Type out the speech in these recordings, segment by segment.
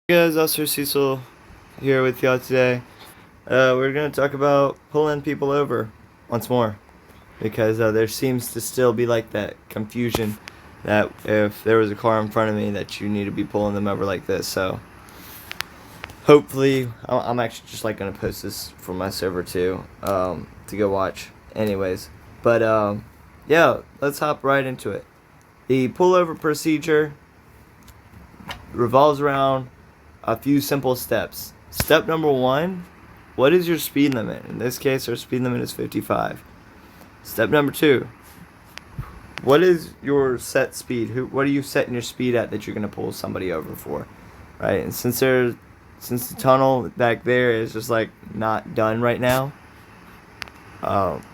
Hey guys, Officer Cecil here with y'all today. We're going to talk about pulling people over once more because there seems to still be like that confusion that if there was a car in front of me that you need to be pulling them over like this. So hopefully, I'm actually just like going to post this for my server too to go watch anyways. But yeah, let's hop right into it. The pullover procedure revolves around a few simple steps. Step number one, what is your speed limit? In this case, our speed limit is 55. Step number two, what is your set speed? What are you setting your speed at that you're gonna pull somebody over for, right? And since the tunnel back there is just like not done right now, um,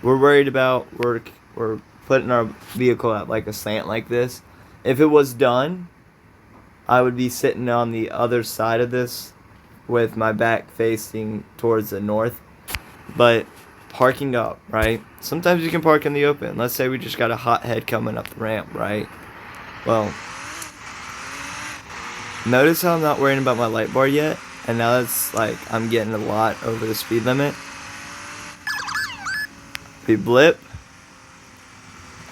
we're worried about we're putting our vehicle at like a slant like this. If it was done, I would be sitting on the other side of this with my back facing towards the north. But parking up, right? Sometimes you can park in the open. Let's say we just got a hot head coming up the ramp, right? Well, notice how I'm not worrying about my light bar yet. And now it's like I'm getting a lot over the speed limit. We blip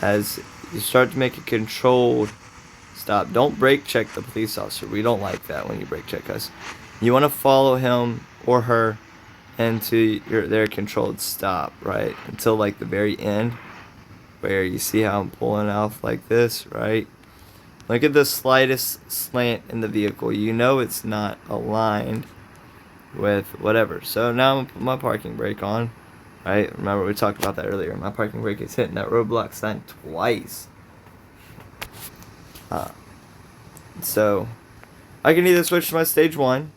as you start to make a controlled stop. Don't brake check the police officer. We don't like that when you brake check us. You want to follow him or her into their controlled stop, right? Until like the very end where you see how I'm pulling off like this, right? Look at the slightest slant in the vehicle. You know it's not aligned with whatever. So now I'm going to put my parking brake on, right? Remember we talked about that earlier. My parking brake is hitting that roadblock sign twice. So I can either switch to my stage one,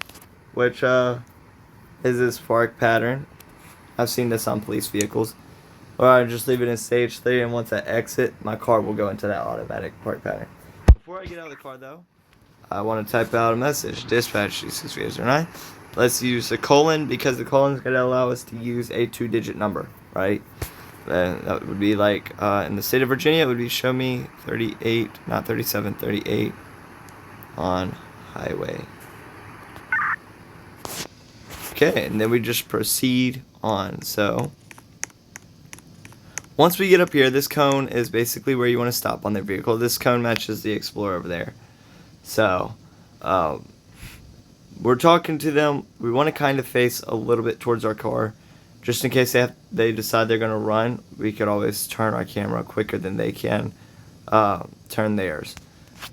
which is this park pattern. I've seen this on police vehicles. Or I just leave it in stage 3, and once I exit, my car will go into that automatic park pattern. Before I get out of the car, though, I want to type out a message. Dispatch 63809. Let's use a colon because the colon is going to allow us to use a 2-digit number, right? And that would be like, in the state of Virginia, it would be show me 38, not 37, 38 on highway. Okay, and then we just proceed on. So once we get up here, this cone is basically where you want to stop on their vehicle. This cone matches the Explorer over there. So we're talking to them. We want to kind of face a little bit towards our car, just in case they decide they're going to run. We could always turn our camera quicker than they can turn theirs,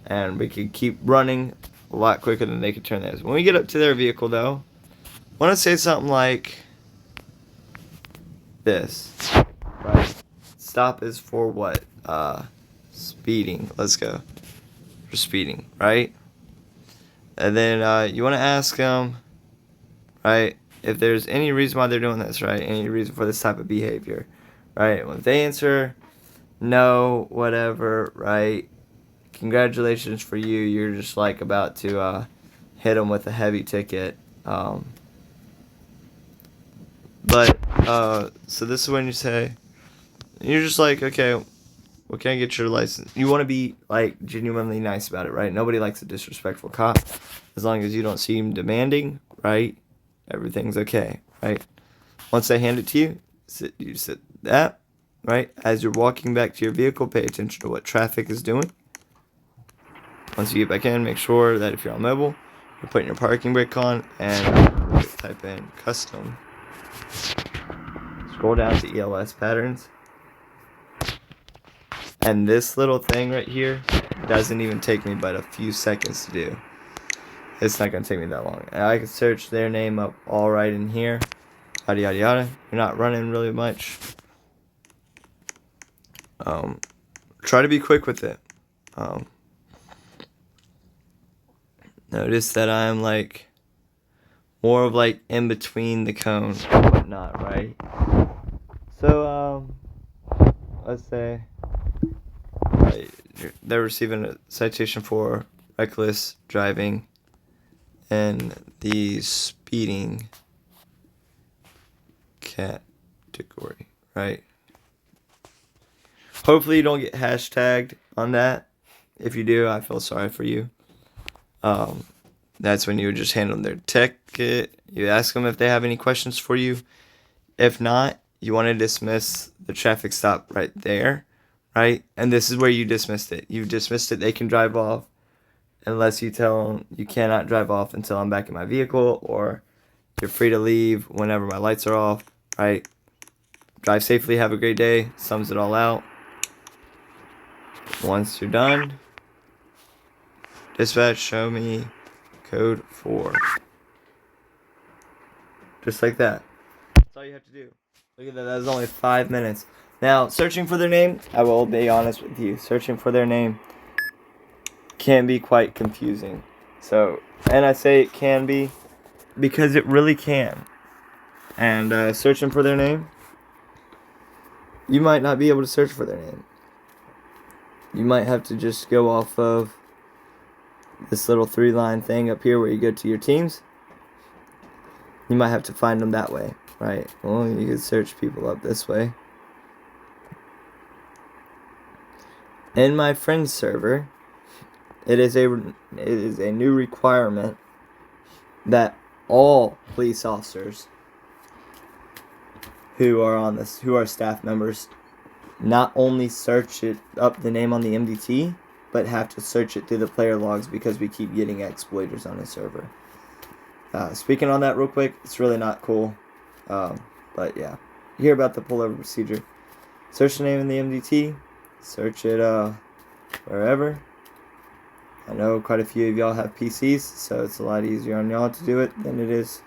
and we could keep running a lot quicker than they could turn theirs. When we get up to their vehicle, though, I want to say something like this, right? Stop is for what? Speeding. Let's go. For speeding, right? And then you want to ask them, right, if there's any reason why they're doing this, right? Any reason for this type of behavior, right? When they answer no, whatever, right? Congratulations for you. You're just like about to hit them with a heavy ticket. So this is when you say, you're just like, okay, well, can I get your license? You want to be like genuinely nice about it, right? Nobody likes a disrespectful cop. As long as you don't seem demanding, right? Everything's okay, right? Once they hand it to you, you sit that, right? As you're walking back to your vehicle, pay attention to what traffic is doing. Once you get back in, make sure that if you're on mobile, you're putting your parking brake on and type in custom. Scroll down to ELS patterns. And this little thing right here doesn't even take me but a few seconds to do. It's not going to take me that long. And I can search their name up all right in here. Yada yada yada. You're not running really much. Try to be quick with it. Notice that I'm like more of like in between the cones and whatnot, right? So let's say they're receiving a citation for reckless driving in the speeding category, right? Hopefully you don't get hashtagged on that. If you do, I feel sorry for you. That's when you would just hand them their ticket. You ask them if they have any questions for you. If not, you want to dismiss the traffic stop right there, right? And this is where you dismissed it. You dismissed it. They can drive off unless you tell them you cannot drive off until I'm back in my vehicle, or you're free to leave whenever my lights are off, right? Drive safely. Have a great day. Sums it all out. Once you're done, dispatch, show me code 4. Just like that. That's all you have to do. Look at that. That was only 5 minutes. Now, searching for their name, I will be honest with you. Searching for their name can be quite confusing. So, and I say it can be because it really can. And searching for their name, you might not be able to search for their name. You might have to just go off of this little 3-line thing up here where you go to your teams. You might have to find them that way, right? Well, you can search people up this way. In my friend's server, it is a new requirement that all police officers who are staff members, not only search it up the name on the MDT, but have to search it through the player logs because we keep getting exploiters on the server. Speaking on that real quick, it's really not cool. But yeah, you hear about the pullover procedure. Search the name in the MDT. Search it wherever. I know quite a few of y'all have PCs, so it's a lot easier on y'all to do it than it is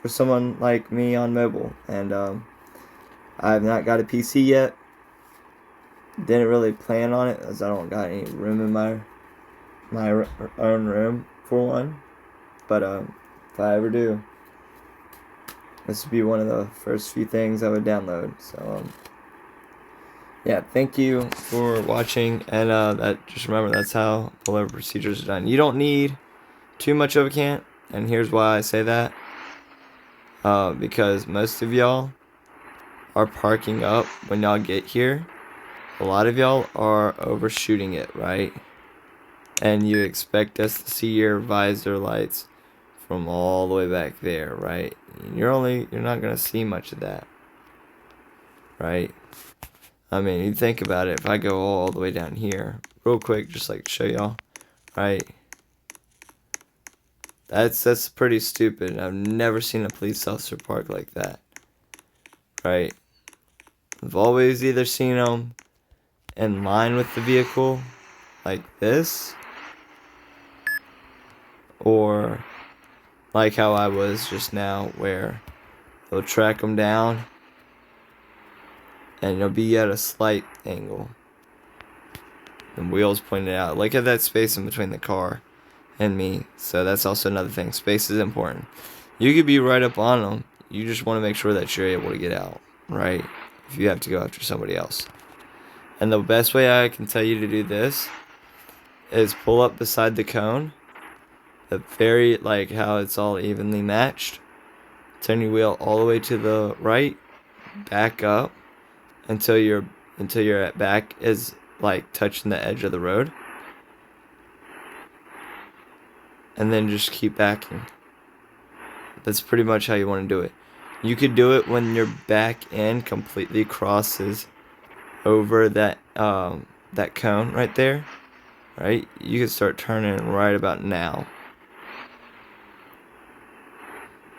for someone like me on mobile. And I have not got a PC yet. Didn't really plan on it as I don't got any room in my own room for one. But if I ever do, this would be one of the first few things I would download. So yeah, thank you for watching, and just remember, that's how pullover procedures are done. You don't need too much of a cant, and here's why I say that. Because most of y'all are parking up when y'all get here. A lot of y'all are overshooting it, right? And you expect us to see your visor lights from all the way back there, right? You're not gonna see much of that, right? I mean, you think about it. If I go all the way down here, real quick, just like to show y'all, right? That's pretty stupid. I've never seen a police officer park like that, right? I've always either seen them in line with the vehicle, like this, or like how I was just now, where they'll track them down and you'll be at a slight angle. And wheels pointed out. Look at that space in between the car and me. So that's also another thing. Space is important. You could be right up on them. You just want to make sure that you're able to get out, right? If you have to go after somebody else. And the best way I can tell you to do this is pull up beside the cone. The very, like how it's all evenly matched. Turn your wheel all the way to the right. Back up until your back is like touching the edge of the road. And then just keep backing. That's pretty much how you want to do it. You could do it when your back end completely crosses over that cone right there, right? You can start turning right about now.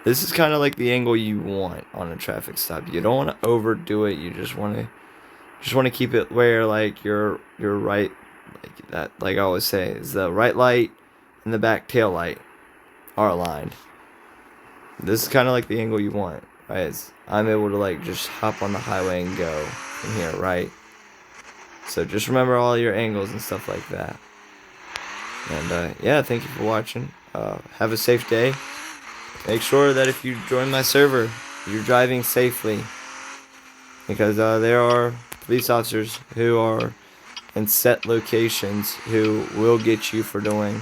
This is kind of like the angle you want on a traffic stop. You don't want to overdo it. You just want to keep it where like your right, like that, like I always say, is the right light and the back tail light are aligned. This is kind of like the angle you want, right? I'm able to like just hop on the highway and go from here, right? So just remember all your angles and stuff like that. And yeah, thank you for watching. Have a safe day. Make sure that if you join my server, you're driving safely. Because there are police officers who are in set locations who will get you for doing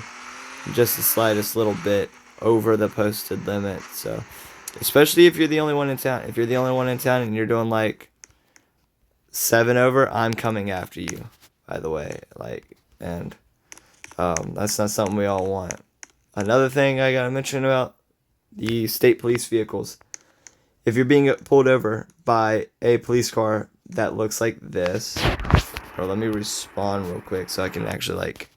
just the slightest little bit over the posted limit. So, especially if you're the only one in town. If you're the only one in town and you're doing like 7 over, I'm coming after you, by the way. Like, and that's not something we all want. another thing I gotta mention about the state police vehicles. If you're being pulled over by a police car that looks like this, or let me respawn real quick so I can actually like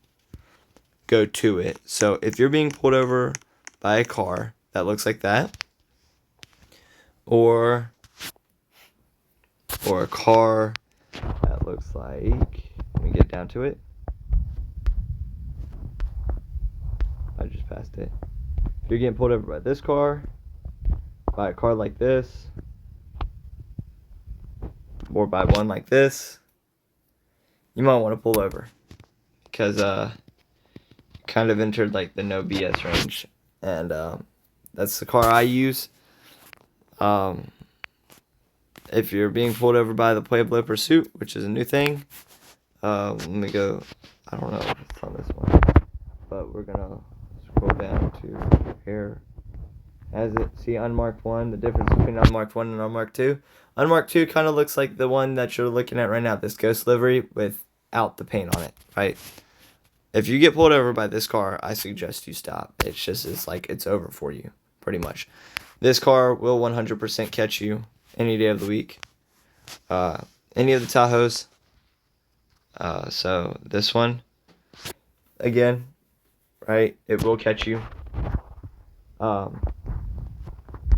go to it. So if you're being pulled over by a car that looks like that, or a car that looks like, let me get down to it. I just passed it. If you're getting pulled over by this car, by a car like this, or by one like this, you might want to pull over, because kind of entered like the no BS range, and that's the car I use. If you're being pulled over by the Pueblo Pursuit, which is a new thing, let me go. I don't know if it's on this one, but we're gonna scroll down to here. As it, see unmarked 1, the difference between unmarked 1 and unmarked 2. Unmarked 2 kind of looks like the one that you're looking at right now, this ghost livery without the paint on it, right? If you get pulled over by this car, I suggest you stop. It's like it's over for you, pretty much. This car will 100% catch you any day of the week. Any of the Tahoes. So this one, again, right, it will catch you.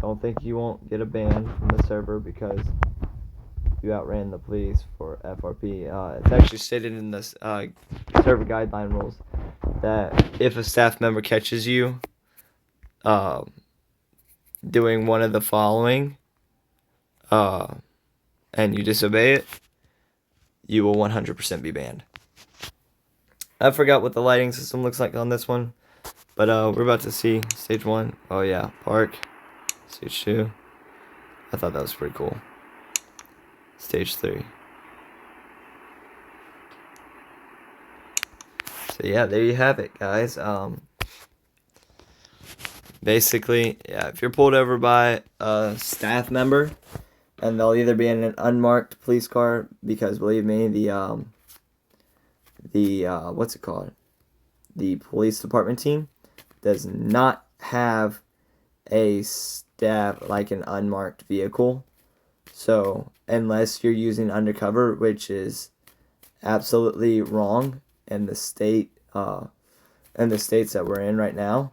Don't think you won't get a ban from the server because you outran the police for FRP. It's actually stated in the server guideline rules that if a staff member catches you doing one of the following and you disobey it, you will 100% be banned. I forgot what the lighting system looks like on this one, but we're about to see stage 1. Oh yeah, park. Stage 2. I thought that was pretty cool. Stage 3. So yeah, there you have it, guys. Basically, yeah, if you're pulled over by a staff member, and they'll either be in an unmarked police car, because believe me, the what's it called? The police department team does not have a staff, like an unmarked vehicle. So unless you're using undercover, which is absolutely wrong in the state, in the states that we're in right now,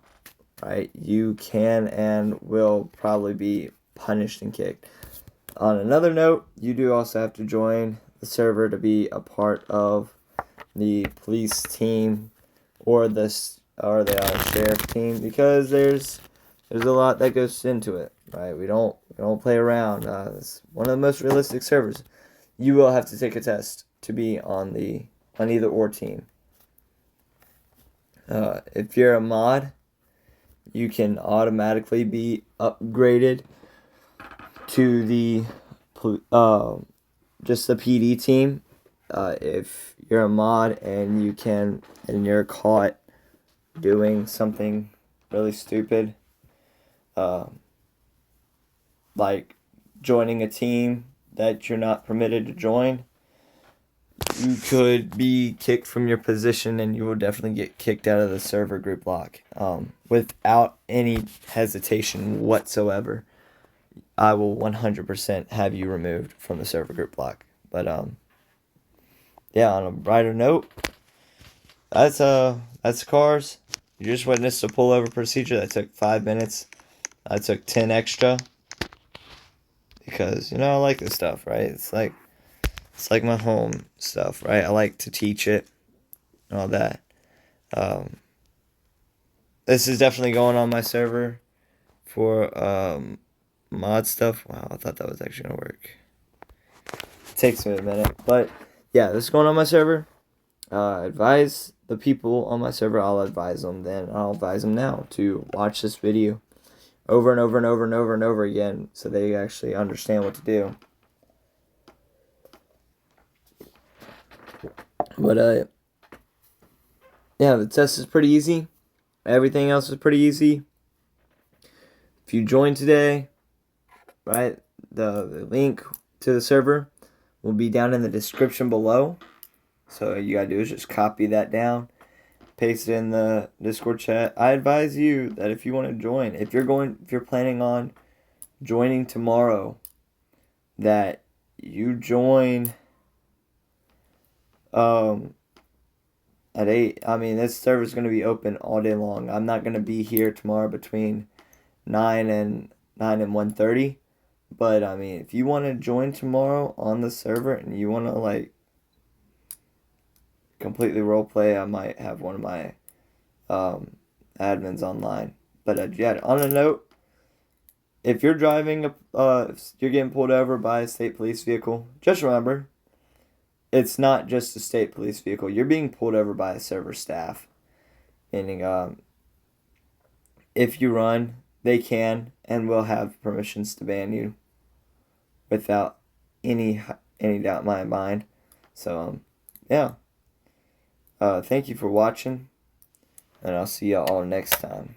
right, you can and will probably be punished and kicked. On another note, you do also have to join the server to be a part of the police team or the sheriff team, because there's a lot that goes into it, right? We don't play around. It's one of the most realistic servers. You will have to take a test to be on either or team. If you're a mod, you can automatically be upgraded to the just the PD team. If you're a mod and you're caught doing something really stupid, like joining a team that you're not permitted to join, you could be kicked from your position, and you will definitely get kicked out of the server group lock without any hesitation whatsoever. I will 100% have you removed from the server group block. But yeah, on a brighter note, that's cars. You just witnessed a pullover procedure that took 5 minutes. I took 10 extra because I like this stuff, right? It's like my home stuff, right? I like to teach it and all that. This is definitely going on my server for mod stuff. Wow, I thought that was actually gonna work. It takes me a minute, but yeah, this is going on my server. Advise the people on my server. I'll advise them then. I'll advise them now to watch this video over and over and over and over and over again, so they actually understand what to do. But yeah, the test is pretty easy. Everything else is pretty easy. If you join today, right, the link to the server will be down in the description below. So all you gotta do is just copy that down paste it in the Discord chat. I advise you that if you want to join, if you're planning on joining tomorrow, that you join at 8. I mean, this server's going to be open all day long. I'm not going to be here tomorrow between 9 and 1:30. But I mean, if you want to join tomorrow on the server and you want to like completely roleplay, I might have one of my admins online. But yeah, on a note, if you're driving if you're getting pulled over by a state police vehicle, just remember, it's not just a state police vehicle. You're being pulled over by a server staff. Meaning, if you run, they can and will have permissions to ban you without any doubt in my mind. So, yeah. Thank you for watching, and I'll see y'all all next time.